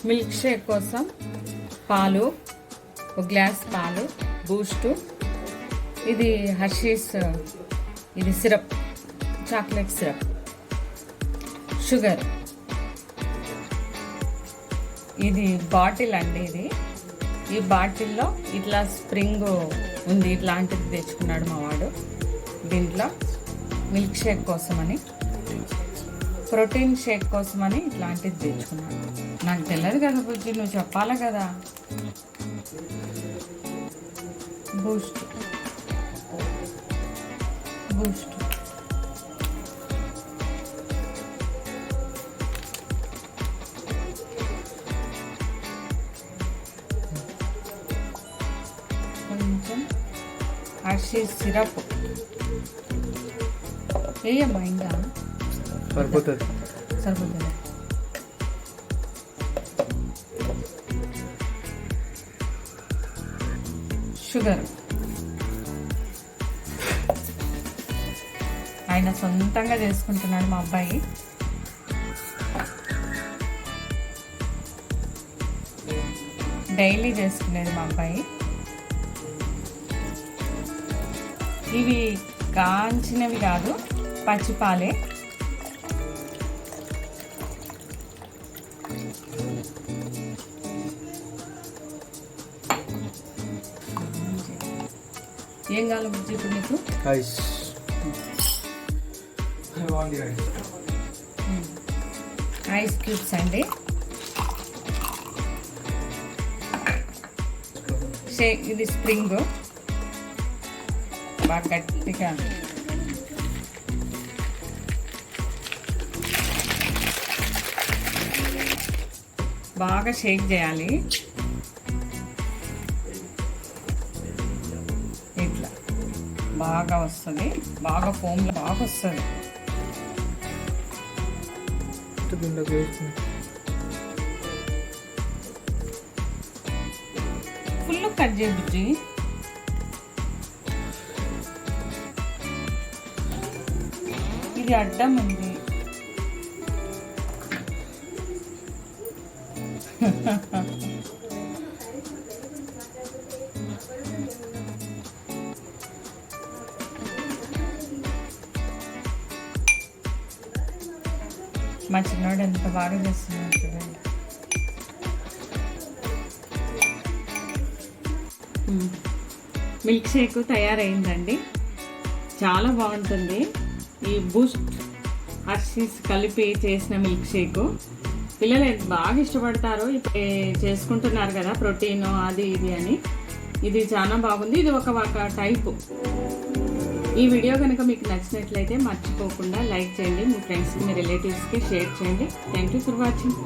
Milk shake కోసం పాలు, ఒక గ్లాస్ పాలు, బూస్టు, ఇది హర్షీస్, ఇది సిరప్, చాక్లెట్ సిరప్, షుగర్, ఇది బాటిల్ అండి. ఈ బాటిల్లో ఇట్లా స్ప్రింగ్ ఉంది, ఇట్లాంటిది తెచ్చుకున్నాడు మా వాడు. దీంట్లో మిల్క్ షేక్ కోసమని, ప్రోటీన్ షేక్ కోసమని ఇట్లాంటిది తెచ్చుకున్నాడు. నాకు తెలియదు కదా బుజ్జి, నువ్వు చెప్పాలి కదా. బూస్ట్ బూస్ట్ కొంచెం హర్షీస్ సిరప్ వేయమ్మా, ఇంకా సరిపోతుంది. షుగర్ ఆయన సొంతంగా చేసుకుంటున్నాడు మా అబ్బాయి. డైలీ చేసుకునేది మా అబ్బాయి. ఇవి కాంచినవి కాదు, పచ్చిపాలే. ఏం కావాలి బుజ్జి ఇప్పుడు నీకు? ఐస్ క్యూబ్స్ అండి. షేక్, ఇది స్ప్రింగ్ బాగా గట్టిగా బాగా షేక్ చేయాలి. ఇట్లా బాగా వస్తుంది, బాగా ఫోమ్లో బాగా వస్తుంది. ఫుల్ కట్ చేయ బుజ్జి. ఇది అడ్డం ఉంది. మా చిన్నోడు ఎంత బాగా చేస్తున్నాడు చూడండి. మిల్క్ షేక్ తయారైందండి, చాలా బాగుంటుంది. ఈ బూస్ట్, హర్షీస్ కలిపి చేసిన మిల్క్ షేక్ పిల్లలు బాగా ఇష్టపడతారు. చేసుకుంటున్నారు కదా ప్రోటీన్ అది ఇది అని. ఇది చాలా బాగుంది. ఇది ఒక టైపు. ఈ వీడియో కనుక మీకు నచ్చినట్లయితే మర్చిపోకుండా లైక్ చేయండి, మీ ఫ్రెండ్స్కి, మీ రిలేటివ్స్కి షేర్ చేయండి. Thank you for watching.